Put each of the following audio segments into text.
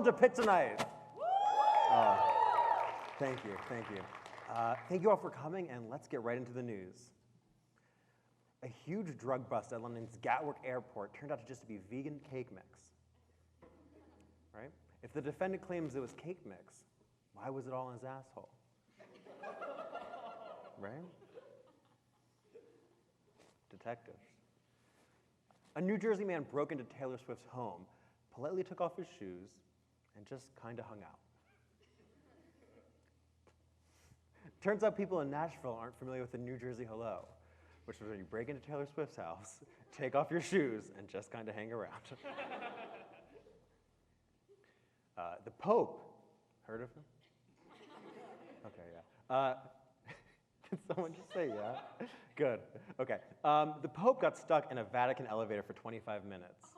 welcome to Pitt tonight. Thank you. Thank you all for coming, and let's get right into the news. A huge drug bust at London's Gatwick Airport turned out to just be vegan cake mix. Right? If the defendant claims it was cake mix, why was it all in his asshole? Right? Detectives. A New Jersey man broke into Taylor Swift's home, politely took off his shoes, and just kind of hung out. Turns out people in Nashville aren't familiar with the New Jersey hello, which is when you break into Taylor Swift's house, take off your shoes, and just kind of hang around. The Pope, heard of him? Okay, yeah. Did someone just say yeah? Good, okay. The Pope got stuck in a Vatican elevator for 25 minutes.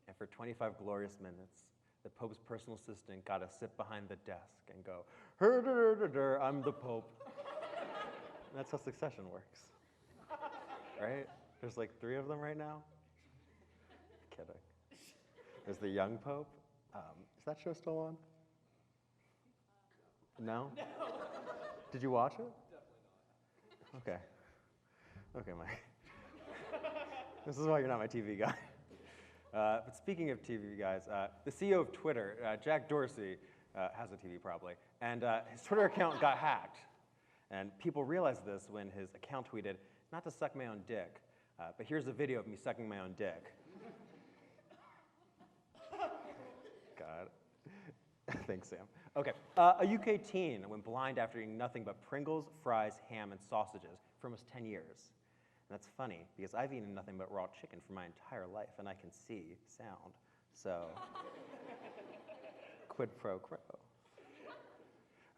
And for 25 glorious minutes, the Pope's personal assistant got to sit behind the desk and go, I'm the Pope. And that's how Succession works, right? There's like 3 of them right now. Kidding. There's the young Pope. Is that show still on? No? No. Did you watch it? Definitely not. Okay, Mike. This is why you're not my TV guy. But speaking of TV guys, the CEO of Twitter, Jack Dorsey, has a TV probably, and his Twitter account got hacked. And people realized this when his account tweeted, not to suck my own dick, but here's a video of me sucking my own dick. God. Thanks, Sam. Okay, a UK teen went blind after eating nothing but Pringles, fries, ham, and sausages for almost 10 years. And that's funny, because I've eaten nothing but raw chicken for my entire life, and I can see sound. So, quid pro quo.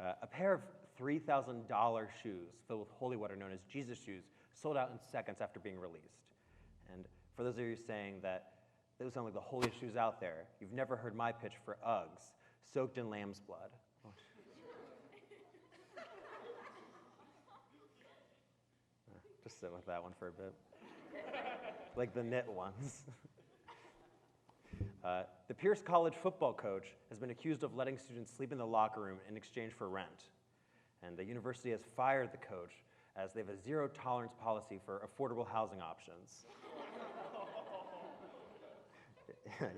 A pair of $3,000 shoes filled with holy water known as Jesus shoes sold out in seconds after being released. And for those of you saying that those sound like the holiest shoes out there, you've never heard my pitch for Uggs, soaked in lamb's blood. Just sit with that one for a bit. Like the knit ones. The Pierce College football coach has been accused of letting students sleep in the locker room in exchange for rent. And the university has fired the coach as they have a zero-tolerance policy for affordable housing options.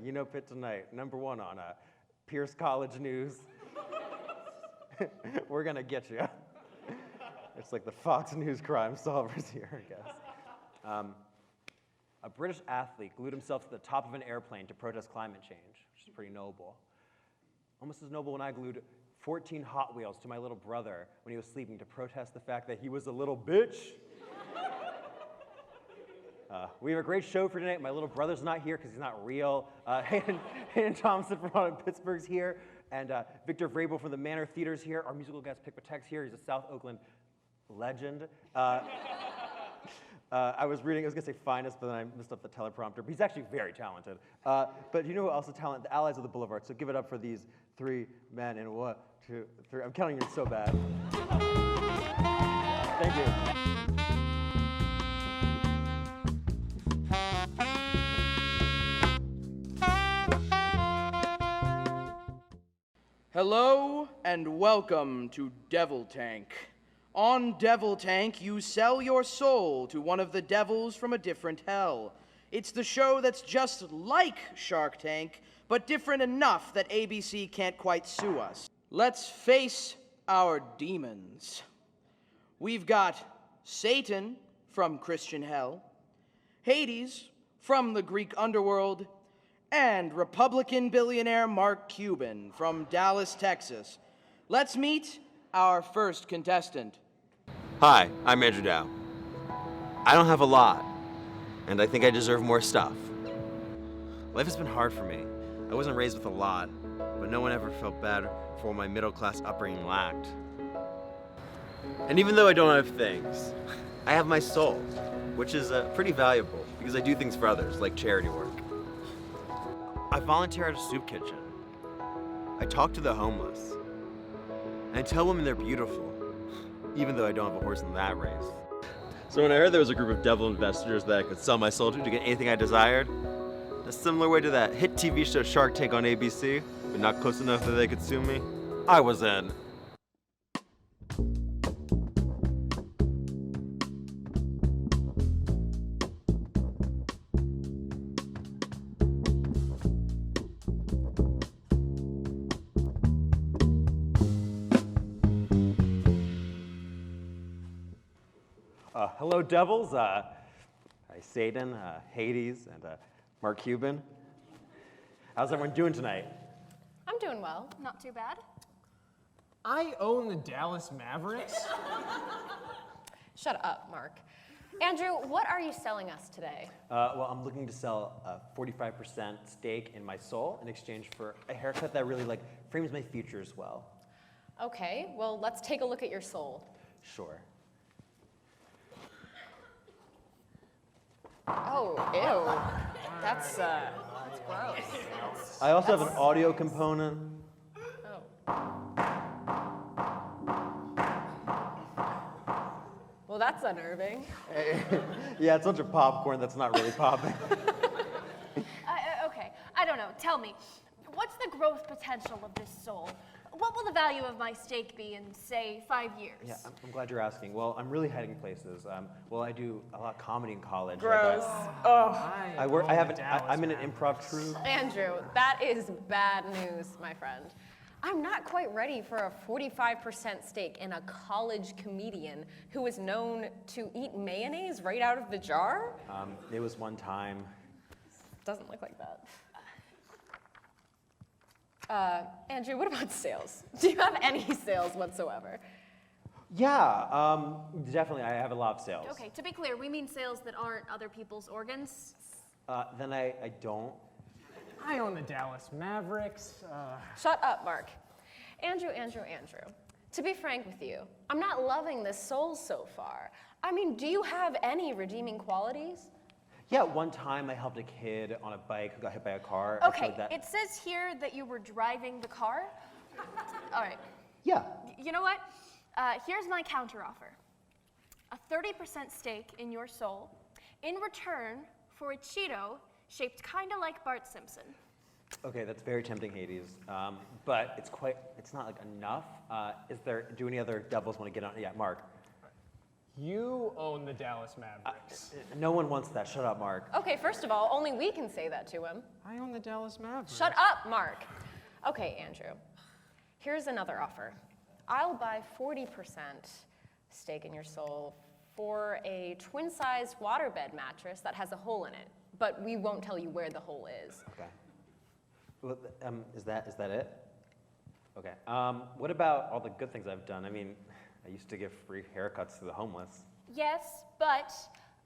You know Pitt tonight, #1 on Pierce College News. We're gonna get you. It's like the Fox News crime solvers here, I guess. A British athlete glued himself to the top of an airplane to protest climate change, which is pretty noble. Almost as noble when I glued 14 Hot Wheels to my little brother when he was sleeping to protest the fact that he was a little bitch. We have a great show for tonight. My little brother's not here because he's not real. Hayden Thomas from Haunted Pittsburgh's here, and Victor Vrabel from the Manor Theater's here. Our musical guest, Patek's here. He's a South Oakland legend. I was going to say finest, but then I messed up the teleprompter. But he's actually very talented. But you know who else is talented? The Allies of the Boulevard. So give it up for these 3 men in 1, 2, 3. I'm counting you so bad. Thank you. Hello and welcome to Devil Tank. On Devil Tank, you sell your soul to one of the devils from a different hell. It's the show that's just like Shark Tank, but different enough that ABC can't quite sue us. Let's face our demons. We've got Satan from Christian hell, Hades from the Greek underworld, and Republican billionaire Mark Cuban from Dallas, Texas. Let's meet our first contestant. Hi, I'm Andrew Dow. I don't have a lot, and I think I deserve more stuff. Life has been hard for me. I wasn't raised with a lot, but no one ever felt bad for what my middle-class upbringing lacked. And even though I don't have things, I have my soul, which is pretty valuable because I do things for others, like charity work. I volunteer at a soup kitchen. I talk to the homeless. And I tell women they're beautiful, even though I don't have a horse in that race. So when I heard there was a group of devil investors that I could sell my soul to get anything I desired, in a similar way to that hit TV show Shark Tank on ABC, but not close enough that they could sue me, I was in. Hello, Devils. Hi, Hayden, Hades, and Mark Cuban. How's everyone doing tonight? I'm doing well. Not too bad. I own the Dallas Mavericks. Shut up, Mark. Andrew, what are you selling us today? Well, I'm looking to sell a 45% stake in my soul in exchange for a haircut that really frames my features well. Okay, well, let's take a look at your soul. Sure. Oh, ew. That's gross. I also have an audio component. Oh. Well, that's unnerving. Yeah, it's a bunch of popcorn that's not really popping. Okay, I don't know. Tell me, what's the growth potential of this soul? What will the value of my stake be in, say, 5 years? Yeah, I'm glad you're asking. Well, I'm really heading places. Well, I do a lot of comedy in college. Gross. I'm in an improv troupe. Andrew, that is bad news, my friend. I'm not quite ready for a 45% stake in a college comedian who is known to eat mayonnaise right out of the jar. It was one time. Doesn't look like that. Andrew, what about sales? Do you have any sales whatsoever? Yeah, definitely. I have a lot of sales. Okay, to be clear, we mean sales that aren't other people's organs. Then I don't. I own the Dallas Mavericks. Shut up, Mark. Andrew. To be frank with you, I'm not loving this soul so far. I mean, do you have any redeeming qualities? Yeah, one time I helped a kid on a bike who got hit by a car. I Okay, showed that. it says here that you were driving the car. All right. Yeah. You know what? Here's my counteroffer. A 30% stake in your soul in return for a Cheeto shaped kind of like Bart Simpson. Okay, that's very tempting, Hades. But it's not enough. Do any other devils want to get on? Yeah, Mark. You own the Dallas Mavericks. No one wants that. Shut up, Mark. Okay, first of all, only we can say that to him. I own the Dallas Mavericks. Shut up, Mark. Okay, Andrew. Here's another offer. I'll buy 40% stake in your soul for a twin-sized waterbed mattress that has a hole in it, but we won't tell you where the hole is. Okay. Well, is that it? Okay. What about all the good things I've done? I mean, I used to give free haircuts to the homeless. Yes, but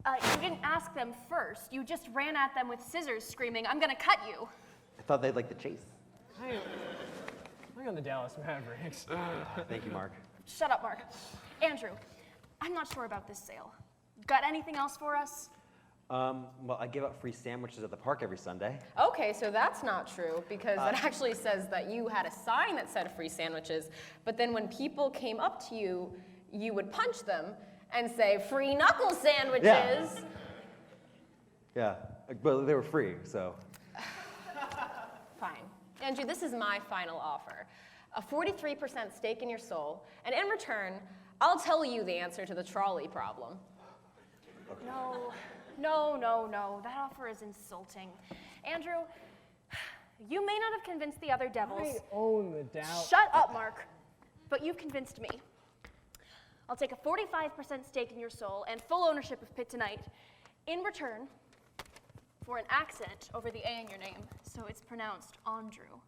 you didn't ask them first. You just ran at them with scissors screaming, "I'm gonna cut you." I thought they'd like the chase. I own the Dallas Mavericks. Thank you, Mark. Shut up, Mark. Andrew, I'm not sure about this sale. Got anything else for us? Well, I give out free sandwiches at the park every Sunday. Okay, so that's not true because it actually says that you had a sign that said free sandwiches, but then when people came up to you, you would punch them and say free knuckle sandwiches. Yeah, but they were free, so. Fine. Andrew, this is my final offer. A 43% stake in your soul, and in return, I'll tell you the answer to the trolley problem. No. That offer is insulting. Andrew, you may not have convinced the other devils. I own the Dallas. Shut up, Mark. But you've convinced me. I'll take a 45% stake in your soul and full ownership of Pitt tonight in return for an accent over the A in your name, so it's pronounced Andrew.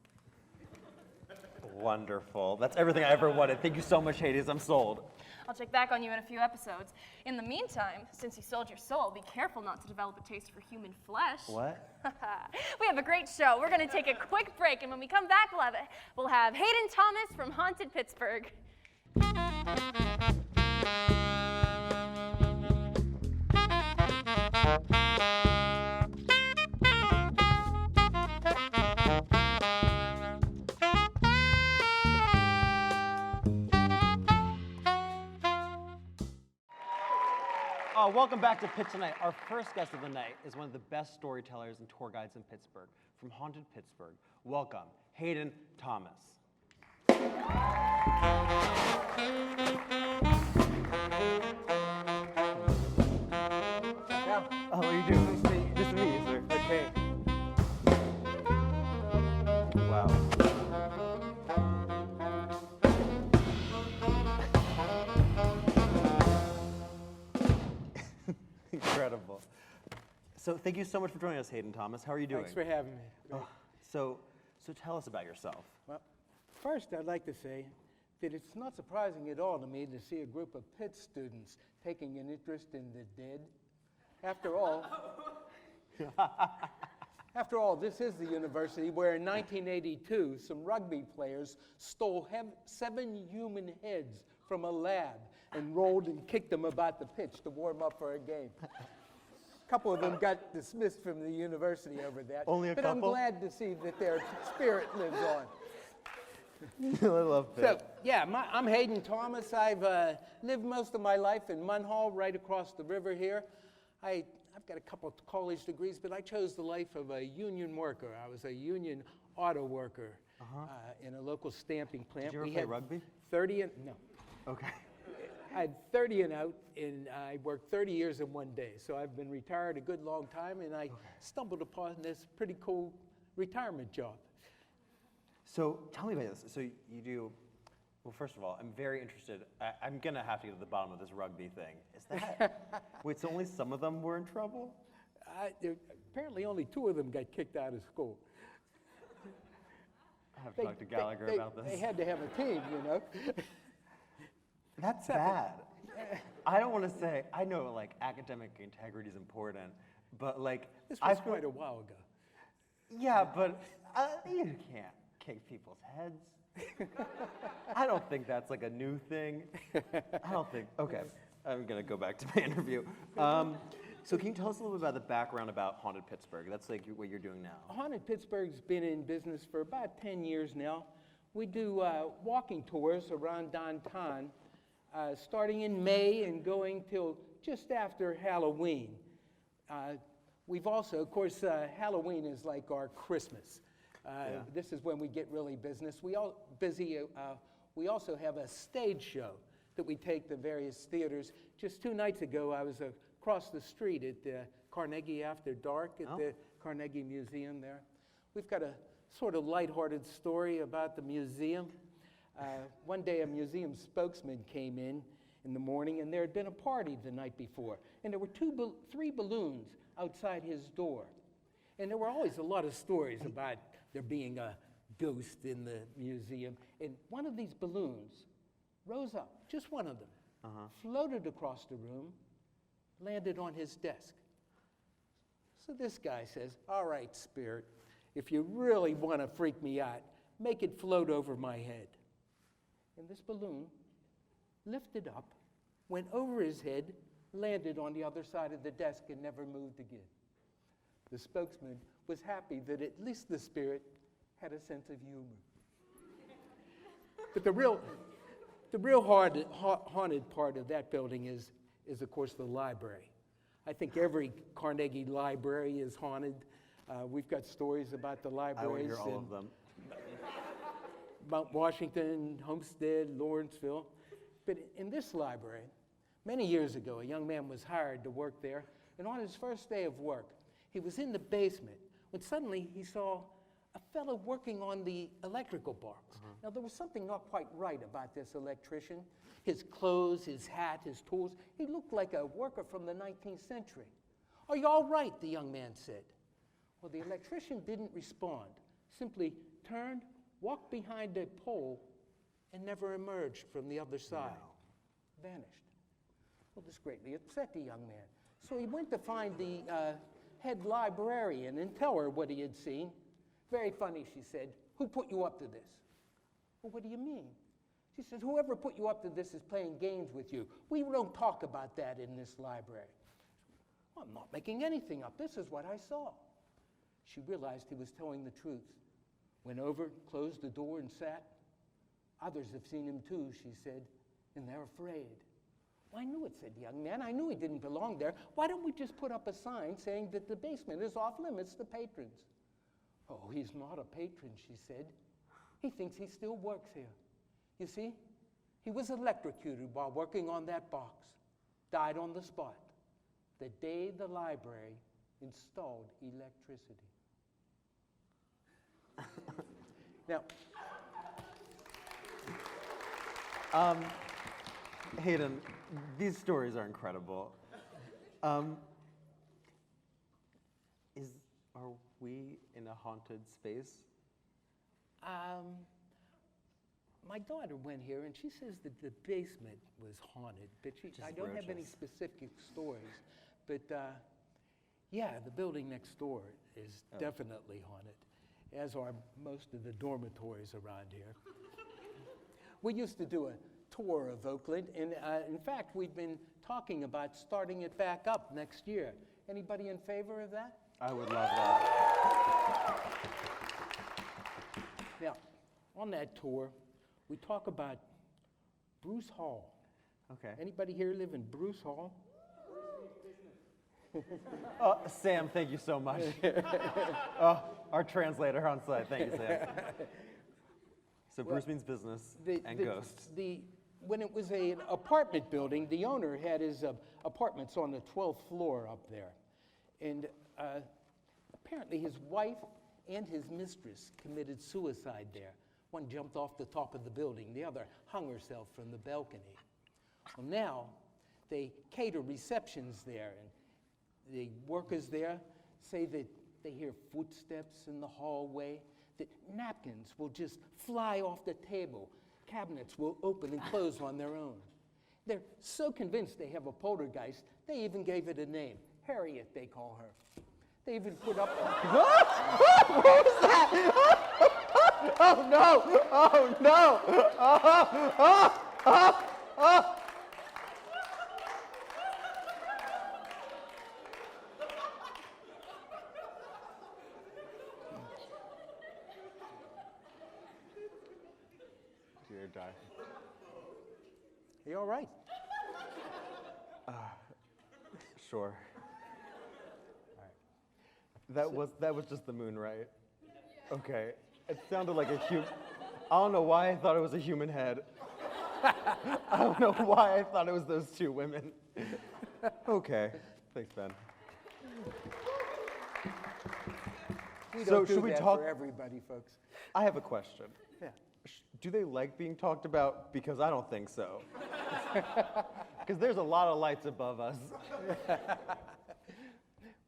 Wonderful. That's everything I ever wanted. Thank you so much, Hades. I'm sold. I'll check back on you in a few episodes. In the meantime, since you sold your soul, be careful not to develop a taste for human flesh. What? We have a great show. We're going to take a quick break, and when we come back, we'll have Hayden Thomas from Haunted Pittsburgh. Welcome back to Pitt Tonight. Our first guest of the night is one of the best storytellers and tour guides in Pittsburgh. From Haunted Pittsburgh, welcome, Hayden Thomas. How are you doing? Nice to meet you, sir. Okay. Wow. Incredible. So thank you so much for joining us, Hayden Thomas. How are you doing? Thanks for having me. So tell us about yourself. Well, first, I'd like to say that it's not surprising at all to me to see a group of Pitt students taking an interest in the dead. After all, this is the university where in 1982, some rugby players stole 7 human heads from a lab and rolled and kicked them about the pitch to warm up for a game. A couple of them got dismissed from the university over that. Only a but couple? I'm glad to see that their spirit lives on. I love Pitt. So, yeah, I'm Hayden Thomas. I've lived most of my life in Munhall, right across the river here. I've got a couple of college degrees, but I chose the life of a union worker. I was a union auto worker in a local stamping plant. Did you ever play rugby? 30 and, no. Okay. I had 30 and out, and I worked 30 years in one day. So I've been retired a good long time, and I stumbled upon this pretty cool retirement job. So tell me about this. So you do, well, first of all, I'm very interested. I'm going to have to get to the bottom of this rugby thing. Is that, wait, so only some of them were in trouble? Apparently only 2 of them got kicked out of school. I have to talk to Gallagher about this. They had to have a team, you know. That's bad. I don't want to say, I know like academic integrity is important, but like. This was quite a while ago. Yeah, but you can't kick people's heads. I don't think that's like a new thing. I don't think, okay, I'm gonna go back to my interview. So can you tell us a little bit about the background about Haunted Pittsburgh? That's like what you're doing now. Haunted Pittsburgh's been in business for about 10 years now. We do walking tours around downtown, starting in May and going till just after Halloween. We've also, of course, Halloween is like our Christmas. This is when we get really business. We also have a stage show that we take to various theaters. Just 2 nights ago, I was across the street at Carnegie After Dark at the Carnegie Museum there. We've got a sort of lighthearted story about the museum. One day, a museum spokesman came in the morning, and there had been a party the night before, and there were 3 balloons outside his door. And there were always a lot of stories about there being a ghost in the museum. And one of these balloons rose up, just one of them, floated across the room, landed on his desk. So this guy says, all right, spirit, if you really want to freak me out, make it float over my head. And this balloon lifted up, went over his head, landed on the other side of the desk, and never moved again. The spokesman was happy that at least the spirit had a sense of humor. But the real haunted part of that building is of course, the library. I think every Carnegie library is haunted. We've got stories about the libraries. I would hear all of them. Mount Washington, Homestead, Lawrenceville. But in this library, many years ago, a young man was hired to work there, and on his first day of work, he was in the basement when suddenly he saw a fellow working on the electrical box. Now, there was something not quite right about this electrician. His clothes, his hat, his tools, he looked like a worker from the 19th century. Are you all right? The young man said. Well, the electrician didn't respond, simply turned, walked behind a pole, and never emerged from the other side. Vanished. Well, this greatly upset the young man. So he went to find the head librarian and tell her what he had seen. Very funny, she said. Who put you up to this? Well, what do you mean? She said, whoever put you up to this is playing games with you. We don't talk about that in this library. Well, I'm not making anything up. This is what I saw. She realized he was telling the truth. Went over, closed the door, and sat. Others have seen him too, she said, and they're afraid. I knew it, said the young man. I knew he didn't belong there. Why don't we just put up a sign saying that the basement is off limits to patrons? Oh, he's not a patron, she said. He thinks he still works here. You see, he was electrocuted while working on that box. Died on the spot, the day the library installed electricity. Now, Hayden, these stories are incredible. Are we in a haunted space? My daughter went here and she says that the basement was haunted, but I don't have any specific stories. But yeah, the building next door is definitely haunted, as are most of the dormitories around here. We used to do a tour of Oakland, and in fact, we've been talking about starting it back up next year. Anybody in favor of that? I would love that. Now, on that tour, we talk about Bruce Hall. Okay. Anybody here live in Bruce Hall? Sam, thank you so much. Our translator on site. Thank you, Sam. So Bruce means business and ghosts. When it was an apartment building, the owner had his apartments on the 12th floor up there. And apparently his wife and his mistress committed suicide there. One jumped off the top of the building. The other hung herself from the balcony. Well, now they cater receptions there, and the workers there say that they hear footsteps in the hallway, that napkins will just fly off the table. Cabinets will open and close on their own. They're so convinced they have a poltergeist, they even gave it a name. Harriet, they call her. They even put up a... What was that? Oh no! Oh no! Oh. Dear die. You all right? Sure. That was just the moon, right? Okay. It sounded like a human. I don't know why I thought it was a human head. I don't know why I thought it was those two women. Okay. Thanks, Ben. We So don't should do we that talk- for everybody, folks. I have a question. Yeah. Do they like being talked about? Because I don't think so. Because there's a lot of lights above us.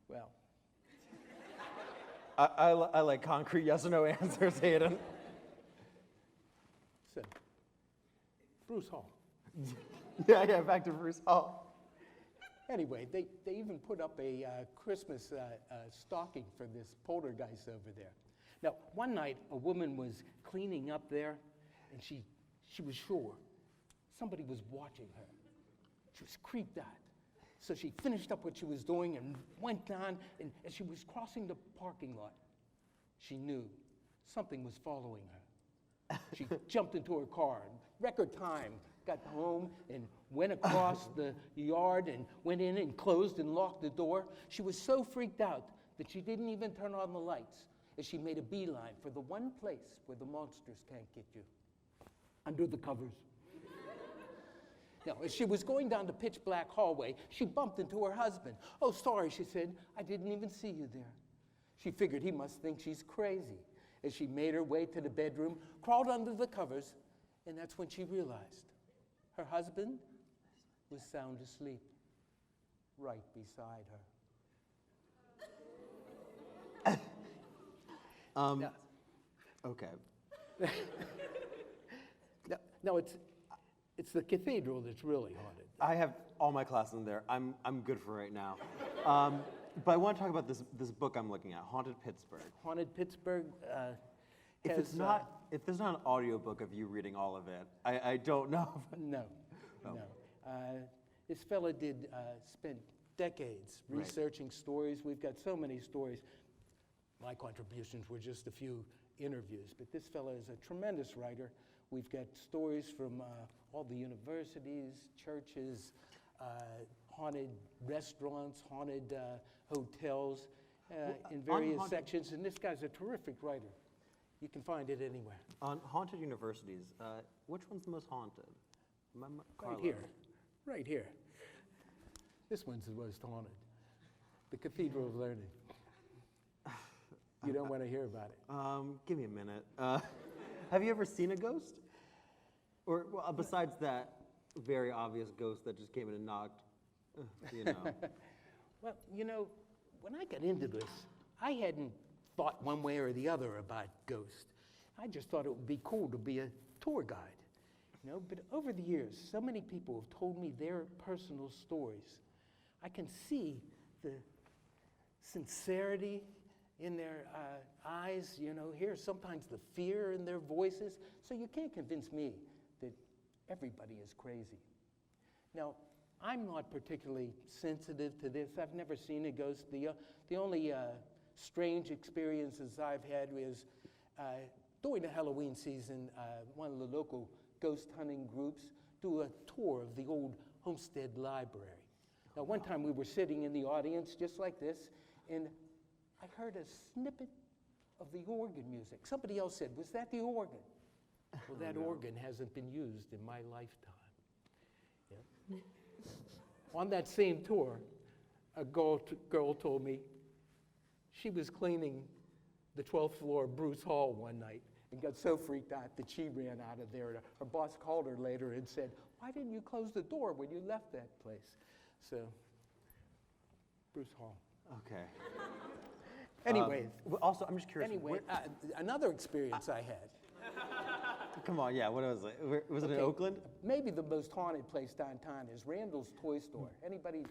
Well, I like concrete yes or no answers, Hayden. so, Bruce Hall. Yeah, back to Bruce Hall. Anyway, they even put up a Christmas stocking for this poltergeist over there. Now, one night, a woman was cleaning up there, and she was sure somebody was watching her. She was creeped out. So she finished up what she was doing and went down, and as she was crossing the parking lot, she knew something was following her. She jumped into her car in record time, got home and went across the yard and went in and closed and locked the door. She was so freaked out that she didn't even turn on the lights as she made a beeline for the one place where the monsters can't get you, under the covers. Now, as she was going down the pitch black hallway, she bumped into her husband. "Oh, sorry," she said, "I didn't even see you there." She figured he must think she's crazy. As she made her way to the bedroom, crawled under the covers, and that's when she realized her husband was sound asleep right beside her. Okay. No, it's the cathedral that's really haunted. I have all my classes in there. I'm good for right now. But I want to talk about this book I'm looking at, Haunted Pittsburgh. Haunted Pittsburgh If has... there's not an audiobook of you reading all of it, I don't know. No. This fella did spend decades researching stories. We've got so many stories. My contributions were just a few interviews, but this fella is a tremendous writer. We've got stories from all the universities, churches. haunted restaurants, haunted hotels in various haunted- sections, and this guy's a terrific writer. You can find it anywhere. On haunted universities, which one's the most haunted? Right here, right here. This one's the most haunted. The Cathedral of Learning. You don't want to hear about it. Give me a minute. Have you ever seen a ghost? Or well, besides that very obvious ghost that just came in and knocked, you know. Well, you know, when I got into this, I hadn't thought one way or the other about ghosts. I just thought it would be cool to be a tour guide, you know. But over the years, so many people have told me their personal stories. I can see the sincerity in their eyes, you know, hear sometimes the fear in their voices. So you can't convince me that everybody is crazy. Now, I'm not particularly sensitive to this. I've never seen a ghost. The only strange experiences I've had was during the Halloween season, one of the local ghost hunting groups do a tour of the old Homestead Library. Now, one time we were sitting in the audience just like this, and I heard a snippet of the organ music. Somebody else said, "Was that the organ?" Well, that organ hasn't been used in my lifetime. Yeah. On that same tour, a girl told me she was cleaning the 12th floor of Bruce Hall one night and got so freaked out that she ran out of there. Her boss called her later and said, "Why didn't you close the door when you left that place?" So, Bruce Hall. Okay. Anyway, Also, I'm just curious. anyway, another experience I had. Come on, yeah, what was it? Was it in Okay, Oakland? Maybe the most haunted place downtown is Randall's Toy Store. Anybody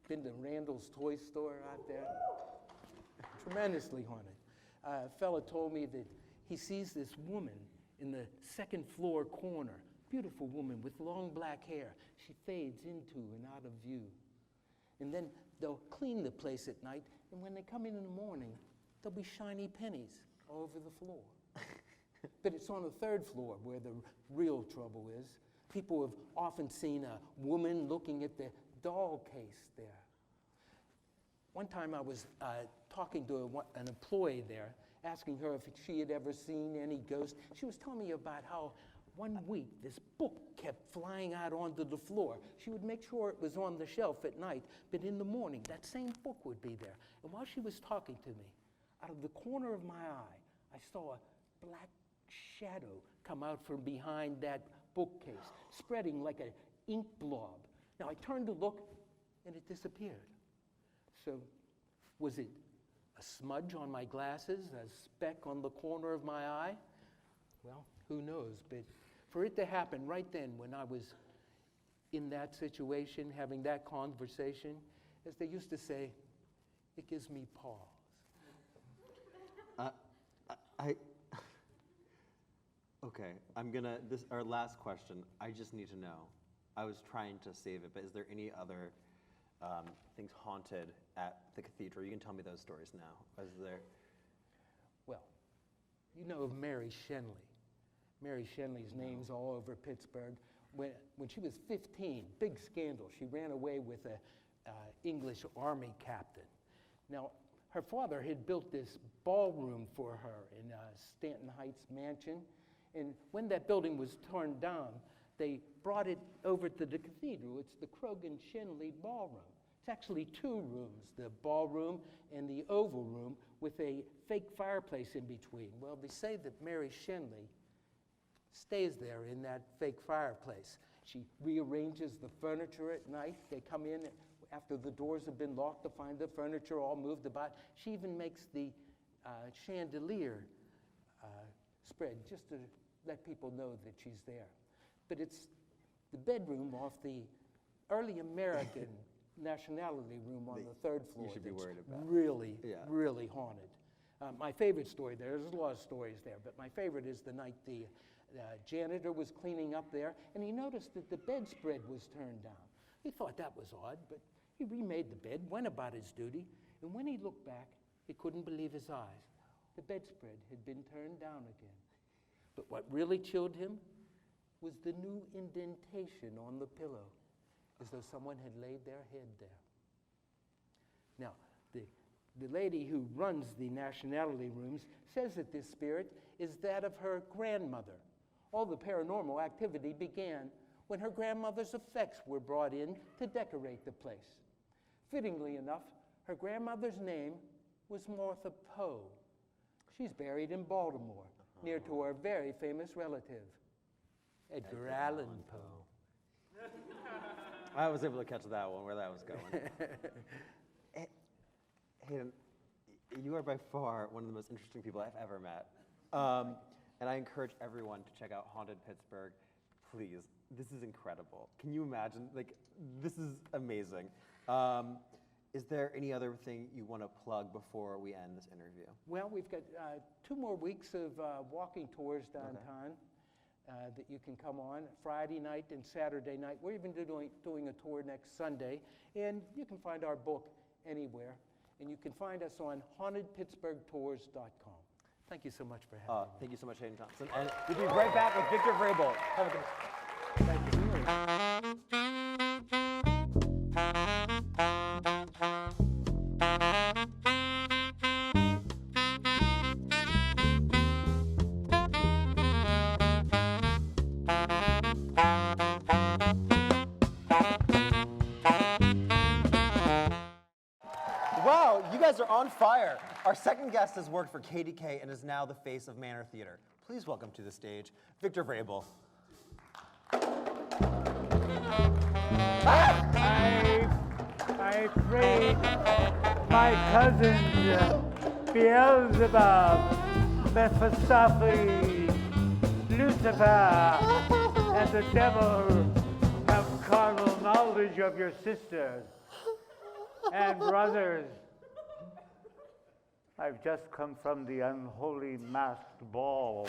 been to Randall's Toy Store out there? Tremendously haunted. A fella told me that he sees this woman in the second floor corner, beautiful woman with long black hair. She fades into and out of view. And then they'll clean the place at night, and when they come in the morning, there'll be shiny pennies all over the floor. But it's on the third floor where the real trouble is. People have often seen a woman looking at the doll case there. One time I was talking to an employee there, asking her if she had ever seen any ghosts. She was telling me about how one week this book kept flying out onto the floor. She would make sure it was on the shelf at night, but in the morning, that same book would be there. And while she was talking to me, out of the corner of my eye, I saw a black shadow come out from behind that bookcase, spreading like an ink blob. Now I turned to look, and it disappeared. So was it a smudge on my glasses, a speck on the corner of my eye? Well, who knows, but for it to happen right then when I was in that situation, having that conversation, as they used to say, it gives me pause. Okay, our last question, I just need to know. I was trying to save it, but is there any other things haunted at the cathedral? You can tell me those stories now. Is there? Well, you know of Mary Shenley. Mary Shenley's name's all over Pittsburgh. When she was 15, big scandal. She ran away with an English army captain. Now, her father had built this ballroom for her in Stanton Heights mansion. And when that building was torn down, they brought it over to the cathedral. It's the Croghan Shenley Ballroom. It's actually two rooms, the ballroom and the oval room, with a fake fireplace in between. Well, they say that Mary Shenley stays there in that fake fireplace. She rearranges the furniture at night. They come in after the doors have been locked to find the furniture all moved about. She even makes the chandelier spread just to let people know that she's there. But it's the bedroom off the early American nationality room on the third floor. You should be worried about. Really, really haunted. My favorite story there's a lot of stories there, but my favorite is the night the janitor was cleaning up there, and he noticed that the bedspread was turned down. He thought that was odd, but he remade the bed, went about his duty, and when he looked back, he couldn't believe his eyes. The bedspread had been turned down again. But what really chilled him was the new indentation on the pillow. as though someone had laid their head there. Now, the lady who runs the nationality rooms says that this spirit is that of her grandmother. All the paranormal activity began when her grandmother's effects were brought in to decorate the place. Fittingly enough, her grandmother's name was Martha Poe. She's buried in Baltimore, near to her very famous relative, Edgar Allan Poe. I was able to catch that one, where that was going. Hayden, you are by far one of the most interesting people I've ever met. And I encourage everyone to check out Haunted Pittsburgh. Please, this is incredible. Can you imagine? Like, this is amazing. Is there any other thing you want to plug before we end this interview? Well, we've got 2 more weeks of walking tours downtown that you can come on Friday night and Saturday night. We're even doing a tour next Sunday. And you can find our book anywhere. And you can find us on hauntedpittsburghtours.com. Thank you so much for having me. Thank you so much, Hayden Thompson. And we'll be right back with Victor Vrabel. Have a good Thank you. Wow, you guys are on fire. Our second guest has worked for KDK and is now the face of Manor Theater. Please welcome to the stage, Victor Vrabel. I prayed my cousins, Beelzebub, Mephistopheles, Lucifer, and the devil have carnal knowledge of your sisters and brothers. I've just come from the unholy masked ball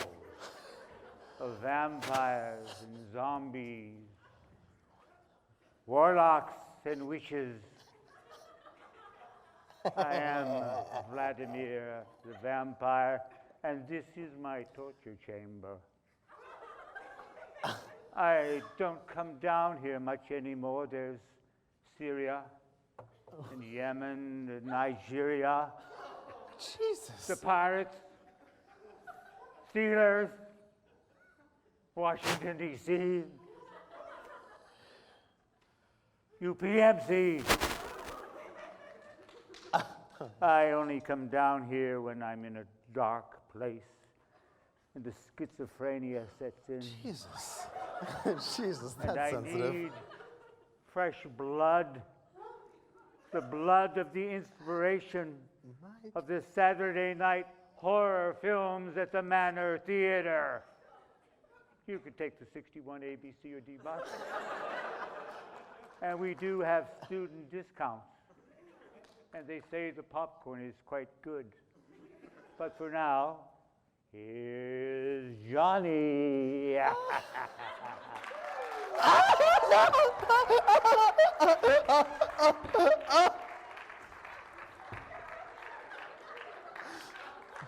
of vampires and zombies, warlocks and witches. I am Vladimir the vampire, and this is my torture chamber. I don't come down here much anymore. There's Syria and Yemen and Nigeria. Jesus. The pirates, Steelers, Washington, D.C., UPMC. I only come down here when I'm in a dark place and the schizophrenia sets in. Jesus. Jesus, And that's I sensitive. need fresh blood, the blood of the inspiration of the Saturday night horror films at the Manor Theater. You can take the 61 A, B, C, or D box. And we do have student discounts. And they say the popcorn is quite good. But for now, here's Johnny.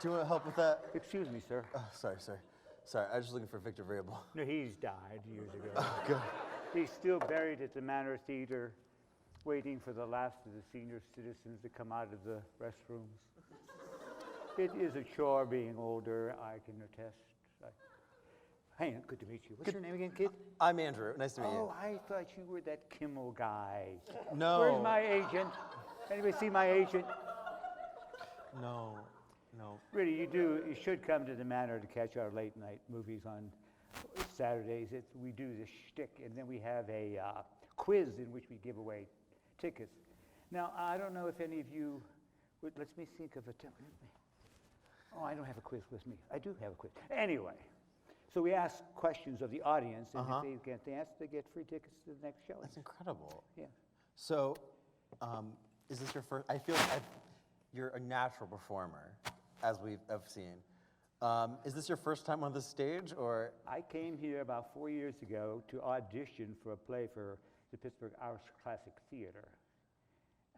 Do you want help with that? Excuse me, sir. Oh, sorry. Sorry, I was just looking for Victor Vrabel. No, he's died years ago. Oh, good. He's still buried at the Manor Theater, waiting for the last of the senior citizens to come out of the restrooms. It is a chore being older, I can attest. Hey, good to meet you. What's your name again, kid? I'm Andrew. Nice to meet you. Oh, I thought you were that Kimmel guy. No. Where's my agent? Anybody see my agent? No. Really, you should come to the Manor to catch our late night movies on Saturdays. We do this shtick, and then we have a quiz in which we give away tickets. Now, I don't know if any of you would, let me think of a time. Oh, I don't have a quiz with me. I do have a quiz. Anyway, so we ask questions of the audience, and if they get the answer, they get free tickets to the next show. That's incredible. Yeah. So, is this your first? I feel like you're a natural performer, as I've seen. Is this your first time on the stage, or? I came here about 4 years ago to audition for a play for the Pittsburgh Irish Classic Theater.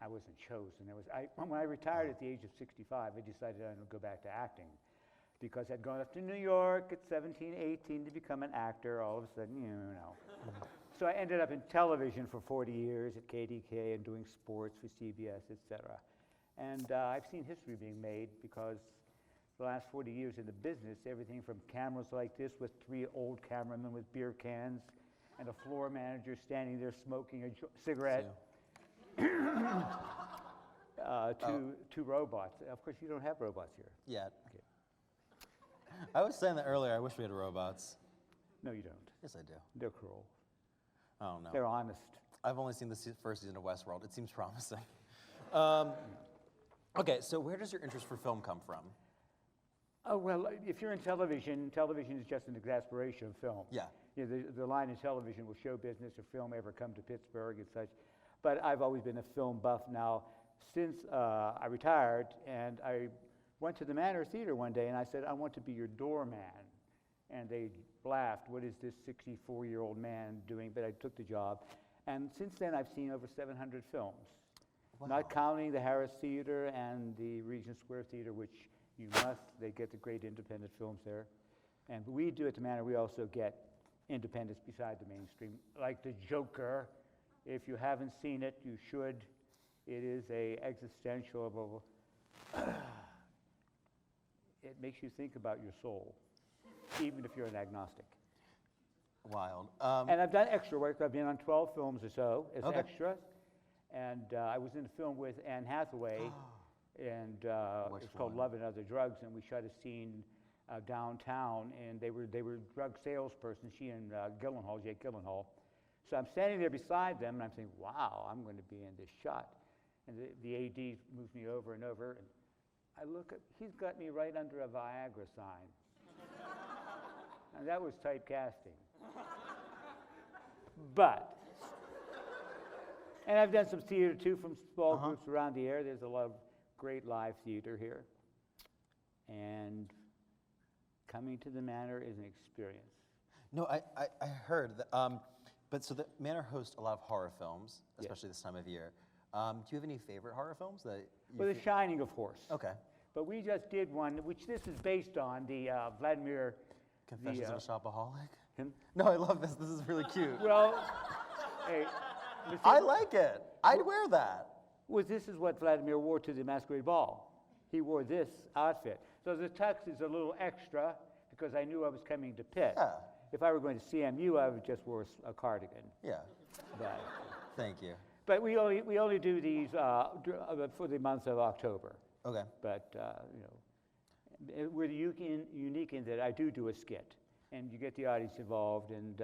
I wasn't chosen. When I retired at the age of 65, I decided I would go back to acting because I'd gone up to New York at 17, 18 to become an actor. All of a sudden, So I ended up in television for 40 years at KDK and doing sports for CBS, etc. And I've seen history being made because the last 40 years in the business, everything from cameras like this with 3 old cameramen with beer cans and a floor manager standing there smoking a cigarette, to robots. Of course, you don't have robots here. Yet. Okay. I was saying that earlier. I wish we had robots. No, you don't. Yes, I do. They're cruel. Oh, no. They're honest. I've only seen the first season of Westworld. It seems promising. Okay, so where does your interest for film come from? Oh, well, if you're in television, television is just an exasperation of film. Yeah. You know, the line in television, will show business or film ever come to Pittsburgh and such? But I've always been a film buff now since I retired, and I went to the Manor Theater one day and I said, I want to be your doorman. And they laughed, what is this 64-year-old man doing? But I took the job. And since then, I've seen over 700 films. Wow. Not counting the Harris Theater and the Regent Square Theater, which you must, they get the great independent films there. And we do at the Manor, we also get independents beside the mainstream, like The Joker. If you haven't seen it, you should. It is a existential, it makes you think about your soul, even if you're an agnostic. Wild. And I've done extra work. I've been on 12 films or so as Okay. extra. And I was in a film with Anne Hathaway, and Which it's called one? Love and Other Drugs, and we shot a scene downtown, and they were drug salesperson, she and Jake Gyllenhaal. So I'm standing there beside them, and I'm thinking, wow, I'm going to be in this shot. And the AD moves me over and over, and I look at, he's got me right under a Viagra sign. And that was typecasting. But, and I've done some theater too from small groups around the area. There's a lot of great live theater here. And coming to the Manor is an experience. No, I heard that, but so the Manor hosts a lot of horror films, especially this time of year. Do you have any favorite horror films that you Well, The Shining, of course. Okay. But we just did one, which this is based on, the Vladimir... Confessions of a Shopaholic? Him? No, I love this. This is really cute. Well, hey, I like it. I'd wear that. well, this is what Vladimir wore to the Masquerade Ball. He wore this outfit. So the tux is a little extra because I knew I was coming to Pitt. Yeah. If I were going to CMU, I would just wear a cardigan. Yeah. But, Thank you. but we only do these for the month of October. Okay. But you know, we're unique in that I do a skit, and you get the audience involved, and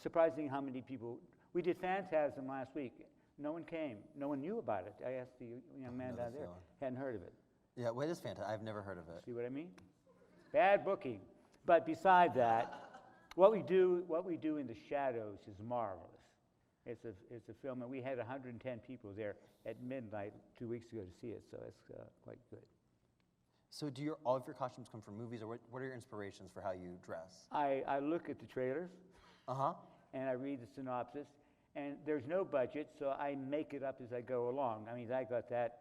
surprising how many people. We did Phantasm last week. No one came. No one knew about it. I asked the young man down there. Hadn't heard of it. Yeah, what is Fantastic? I've never heard of it. See what I mean? Bad booking. But beside that, what we do in the shadows is marvelous. It's a film, and we had 110 people there at midnight 2 weeks ago to see it, so it's quite good. So do all of your costumes come from movies, or what are your inspirations for how you dress? I look at the trailers, and I read the synopsis, and there's no budget, so I make it up as I go along. I mean, I got that,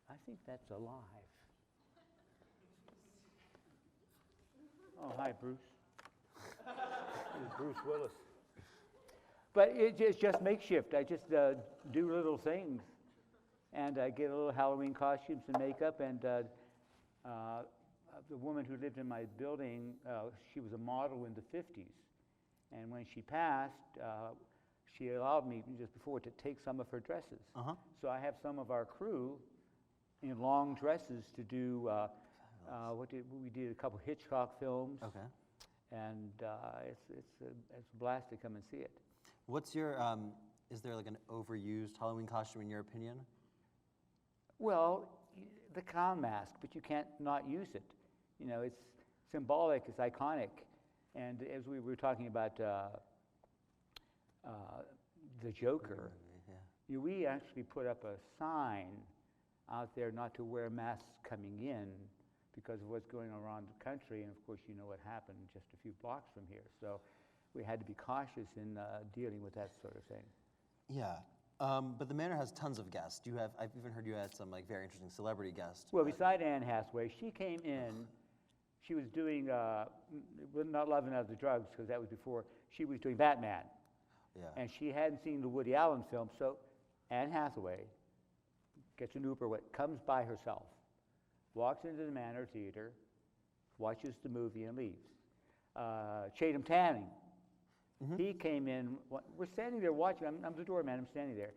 I think that's alive. Oh, hi, Bruce. This is Bruce Willis. But it's just makeshift. I just do little things. And I get a little Halloween costumes and makeup. And the woman who lived in my building, she was a model in the 50s. And when she passed, she allowed me just before to take some of her dresses. So I have some of our crew in long dresses to do, we did a couple Hitchcock films. Okay. And it's a blast to come and see it. What's your, is there like an overused Halloween costume in your opinion? Well, the clown mask, but you can't not use it. You know, it's symbolic, it's iconic. And as we were talking about the Joker, we actually put up a sign out there not to wear masks coming in because of what's going on around the country. And of course, you know what happened just a few blocks from here. So we had to be cautious in dealing with that sort of thing. Yeah. But the Manor has tons of guests. I've even heard you had some like very interesting celebrity guests. Well, beside Anne Hathaway, she came in. She was doing not Love and Other Drugs because that was before she was doing Batman. Yeah. And she hadn't seen the Woody Allen film, so Anne Hathaway gets an Uber, comes by herself, walks into the Manor Theater, watches the movie, and leaves. Hayden Thomas, he came in. We're standing there watching. I'm the doorman. I'm standing there.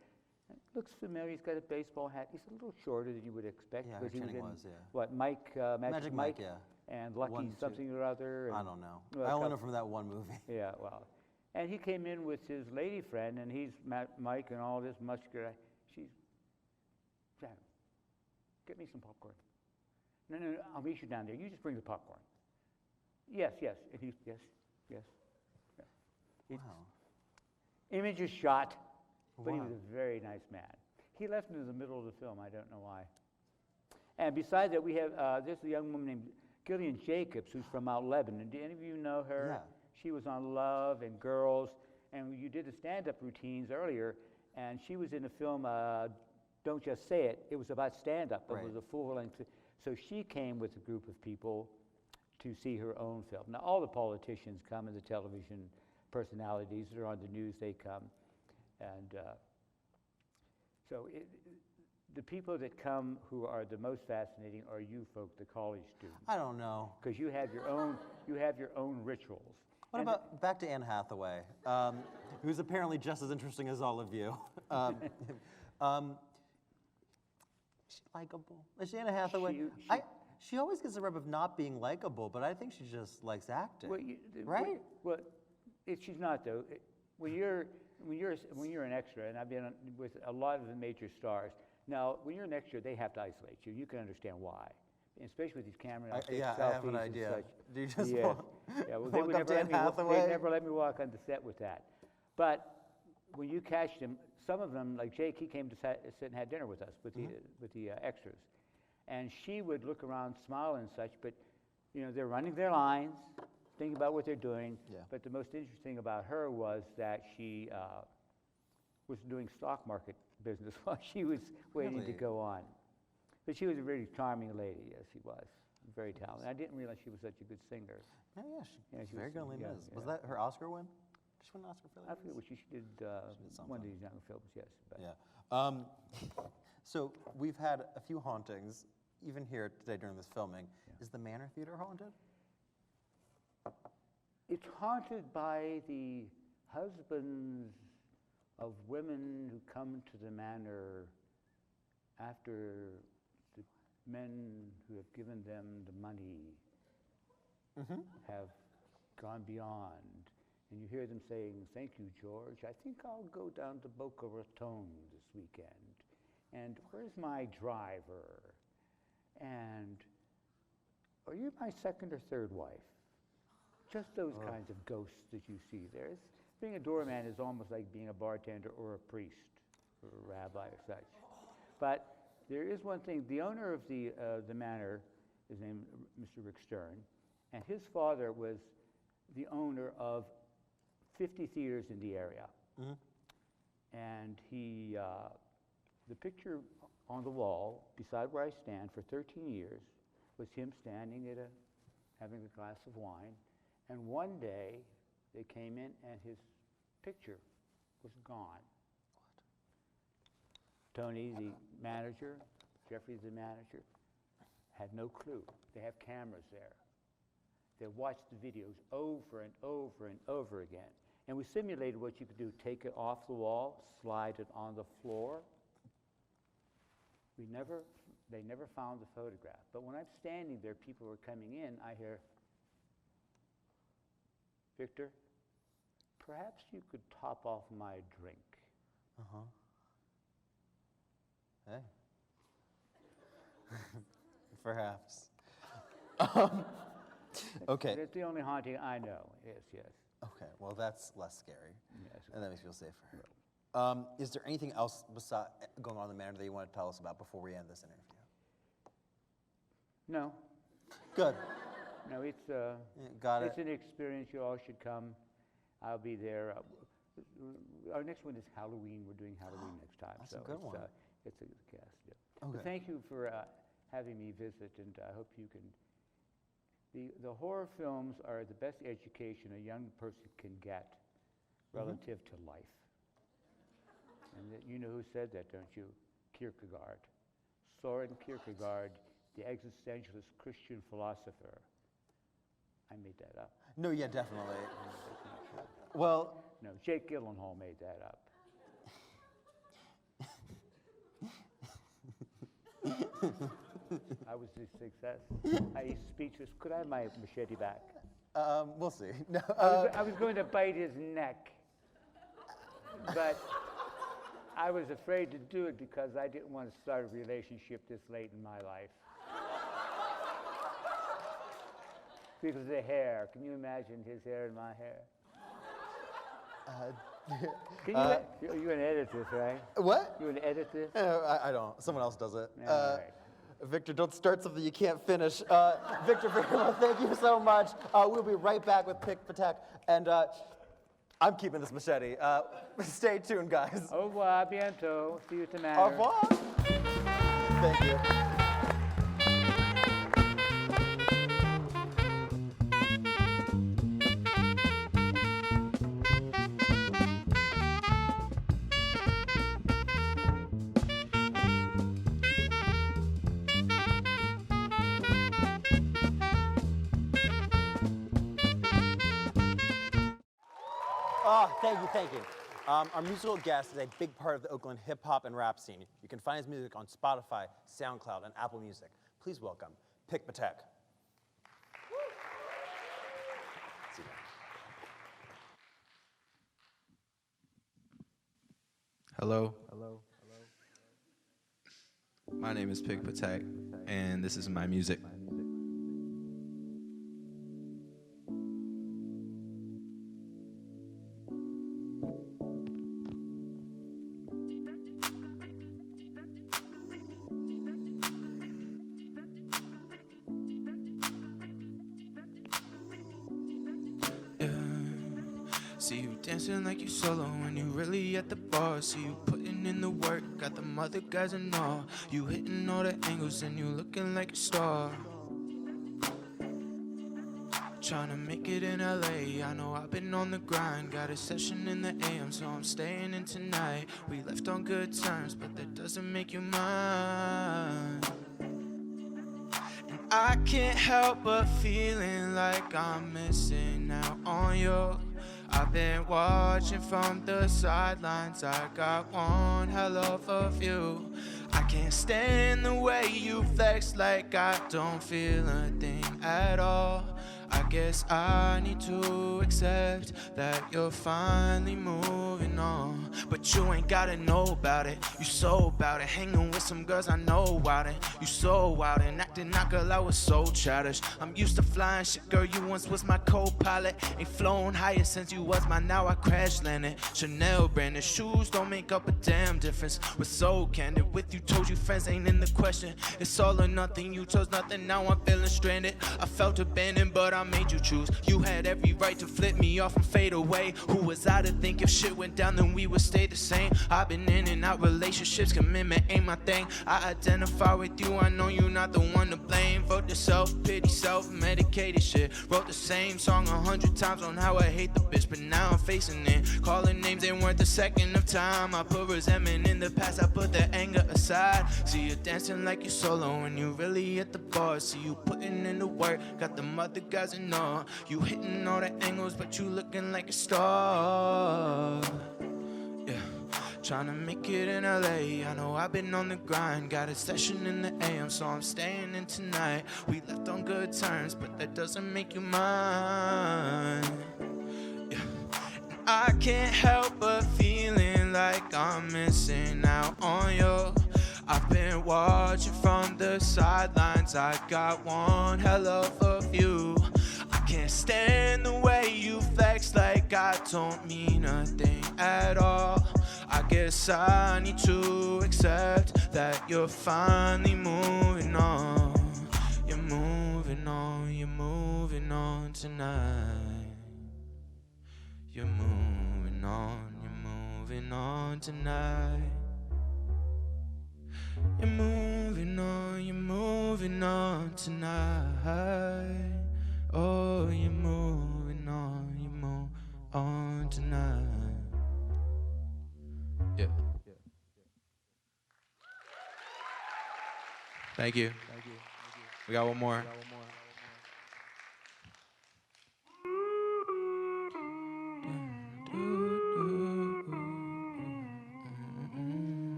Looks familiar. He's got a baseball hat. He's a little shorter than you would expect. Yeah, her because he training in, was, yeah. What, Mike, Magic Mike? Yeah. And Lucky 1, 2. something or other. And, I don't know. well, I only know from that one movie. Yeah, well. And he came in with his lady friend, and he's Mike and all this muscular. She's, Adam, get me some popcorn. No, I'll meet you down there. You just bring the popcorn. Yes. And he's, yes. Wow. Image is shot, but he Wow. was a very nice man. He left in the middle of the film. I don't know why. And besides that, we have this is a young woman named Gillian Jacobs, who's from Mount Lebanon. Do any of you know her? Yeah. She was on Love and Girls, and you did the stand-up routines earlier, and she was in the film Don't Just Say It. It was about stand-up. It was a full-length. So she came with a group of people to see her own film. Now, all the politicians come, and the television personalities that are on the news, they come. And so the people that come who are the most fascinating are you folk, the college students. I don't know. Because you have your own rituals. What about back to Anne Hathaway, who's apparently just as interesting as all of you? Is she likable? Is she Anne Hathaway? She always gets the rep of not being likable, but I think she just likes acting, right? She's not though. When you're an extra, and I've been with a lot of the major stars. Now, when you're an extra, they have to isolate you. You can understand why, especially with these cameras. Yeah, I have an idea. Do you just walk up to Anne Hathaway? They never let me walk on the set with that. But when you catch them, some of them, like Jake, he came to sit and had dinner with us with the extras, and she would look around, smile and such. But they're running their lines, thinking about what they're doing. Yeah. But the most interesting about her was that she was doing stock market business while she was waiting to go on. But she was a really charming lady, yes, she was. Very talented. I didn't realize she was such a good singer. Yeah, she's very good in Les Mis. Yeah. Was that her Oscar win? Did she win an Oscar for Les Mis? I forget what she did, one of these young films, yes. But Yeah. So we've had a few hauntings, even here today during this filming. Is the Manor Theater haunted? It's haunted by the husbands of women who come to the manor after the men who have given them the money have gone beyond. And you hear them saying, "Thank you, George. I think I'll go down to Boca Raton this weekend. And where's my driver? And are you my second or third wife?" Just those kinds of ghosts that you see there. Being a doorman is almost like being a bartender or a priest or a rabbi or such. But there is one thing. The owner of the manor is named Mr. Rick Stern, and his father was the owner of 50 theaters in the area. And he, the picture on the wall beside where I stand for 13 years was him standing at having a glass of wine. And one day they came in and his picture was gone. Tony, the manager, Jeffrey, the manager, had no clue. They have cameras there. They watched the videos over and over and over again. And we simulated what you could do: take it off the wall, slide it on the floor. They never found the photograph. But when I'm standing there, people were coming in, I hear, "Victor, perhaps you could top off my drink." Hey. Perhaps. Okay. That's the only haunting I know. Yes. Okay, well, that's less scary. Yes. And that makes me feel safer. Is there anything else going on in the manor that you want to tell us about before we end this interview? No. Good. No, it's got it's it. an experience. You all should come. I'll be there. Our next one is Halloween. We're doing Halloween next time. That's so a good one. It's a cast. Yeah. Okay. But thank you for having me visit, and I hope you can The horror films are the best education a young person can get relative to life. And you know who said that, don't you? Kierkegaard. Soren Kierkegaard, the existentialist Christian philosopher. I made that up. No, yeah, definitely. Well, No, Jake Gyllenhaal made that up. I was a success. He's speechless. Could I have my machete back? we'll see. No, I was going to bite his neck, but I was afraid to do it because I didn't want to start a relationship this late in my life. Because of the hair. Can you imagine his hair and my hair? You're going to edit this, right? what? You're going to edit this? I don't. Someone else does it. All right. Victor, don't start something you can't finish. Victor Vrabel, thank you so much. We'll be right back with Patek, and I'm keeping this machete. Stay tuned, guys. Au revoir, bientôt. See you at the manor. Au revoir. Thank you. Oh, thank you. Our musical guest is a big part of the Oakland hip-hop and rap scene. You can find his music on Spotify, SoundCloud, and Apple Music. Please welcome Patek. Hello. My name is Patek, and this is my music. See you dancing like you solo when you really at the bar. See you putting in the work, got the other guys and all. You hitting all the angles and you looking like a star. Trying to make it in LA, I know I've been on the grind. Got a session in the AM, so I'm staying in tonight. We left on good terms, but that doesn't make you mine. And I can't help but feeling like I'm missing out on you. I've been watching from the sidelines, I got one hell of a view. I can't stand the way you flex like I don't feel a thing at all. I guess I need to accept that you're finally moving on. But you ain't gotta know about it, you so about it. Hanging with some girls I know about it. You so wild and acting like girl I was so childish. I'm used to flying shit, girl, you once was my co-pilot. Ain't flown higher since you was mine, now I crash landed. Chanel branded shoes don't make up a damn difference. We're so candid with you, told you friends ain't in the question. It's all or nothing, you chose nothing, now I'm feeling stranded. I felt abandoned, but I made you choose. You had every right to flip me off and fade away. Who was I to think if shit went down then we would stay the same? I've been in and out relationships, commitment ain't my thing. I identify with you, I know you're not the one to blame. For the self-pity, self-medicated shit. Wrote the same song 100 times on how I hate the bitch, but now I'm facing it. Calling names ain't worth a second of time. I put resentment in the past, I put the anger aside. See you dancing like you're solo when you really at the bar. See you putting in the work, got the other guys and all. You hitting all the angles, but you looking like a star. Yeah, trying to make it in LA. I know I've been on the grind. Got a session in the AM, so I'm staying in tonight. We left on good terms, but that doesn't make you mine. Yeah, and I can't help but feeling like I'm missing out on you. I've been watching from the sidelines, I got one hell of a view. I can't stand the way you flex like I don't mean a thing at all. I guess I need to accept that you're finally moving on. You're moving on tonight. You're moving on tonight. You're moving on tonight. Oh, you're moving on, you move on tonight. Yeah. Thank you. We got one more.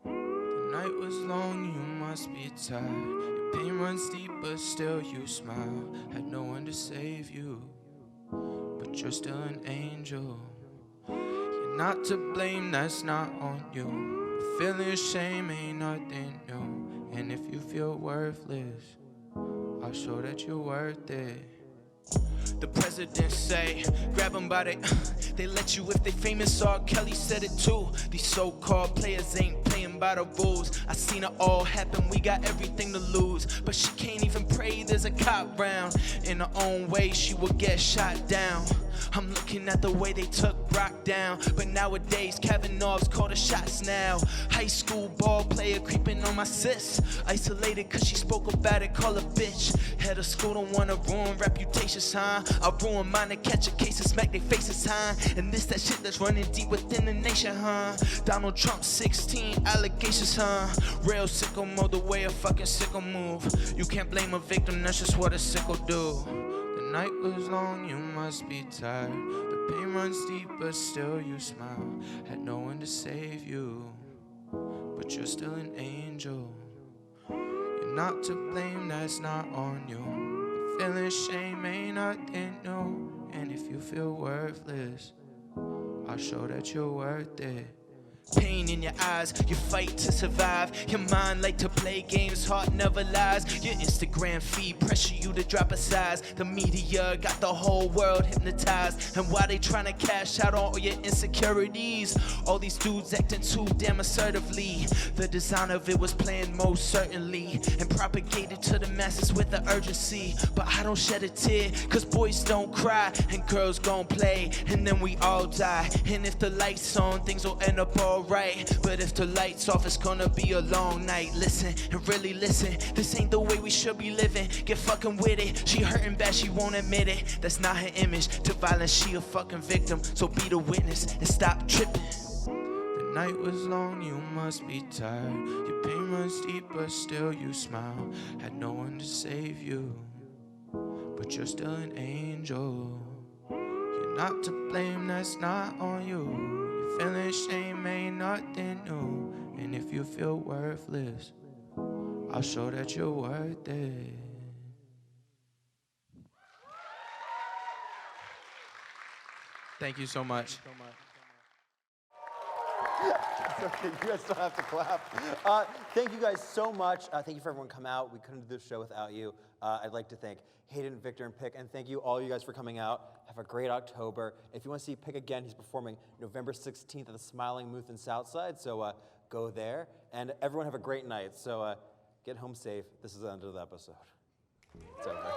The night was long, you must be tired. Your pain runs deep, but still you smile. Had no one to save you, but you're still an angel. You're not to blame, that's not on you. Feeling shame ain't nothing new. And if you feel worthless, I'll show that you're worth it. The presidents say, grab them by they let you if they famous. R. Kelly said it too. These so-called players ain't playing by the rules. I seen it all happen, we got everything to lose. But she can't even pray, there's a cop round. In her own way, she will get shot down. I'm looking at the way they took Brock down. But nowadays, Kavanaugh's call the shots now. High school ball player creeping on my sis. Isolated cause she spoke about it, call her bitch. Head of school don't wanna ruin reputations, huh? I'll ruin mine and catch a case and smack their faces, huh? And this that shit that's running deep within the nation, huh? Donald Trump 16 allegations, huh? Real sicko mode, the way a fucking sicko move. You can't blame a victim, that's just what a sicko do. The night was long, you must be tired. The pain runs deep, but still you smile. Had no one to save you, but you're still an angel. You're not to blame, that's not on you. Feeling shame ain't nothing new. And if you feel worthless, I'll show that you're worth it. Pain in your eyes, you fight to survive. Your mind like to play games, heart never lies. Your Instagram feed pressure you to drop a size. The media got the whole world hypnotized. And why they trying to cash out on all your insecurities? All these dudes acting too damn assertively. The design of it was planned most certainly and propagated to the masses with the urgency. But I don't shed a tear, cause boys don't cry and girls gon' play, and then we all die. And if the lights on, things will end up alright. But if the lights off, it's gonna be a long night. Listen and really listen, this ain't the way we should be living. Get fucking with it, she hurting bad, she won't admit it. That's not her image, to violence she a fucking victim. So be the witness and stop tripping. The night was long, you must be tired. Your pain runs deep, but still you smile. Had no one to save you, but you're still an angel. You're not to blame, that's not on you. Feeling shame ain't nothing new. And if you feel worthless, I'll show that you're worth it. Thank you so much. It's okay, you guys don't have to clap. Thank you guys so much. Thank you for everyone coming out. We couldn't do this show without you. I'd like to thank Hayden, Victor, and Pick, and thank you all you guys for coming out. Have a great October. If you want to see Pick again, he's performing November 16th at the Smiling Moose in Southside, so go there. And everyone have a great night, so get home safe. This is the end of the episode. It's over.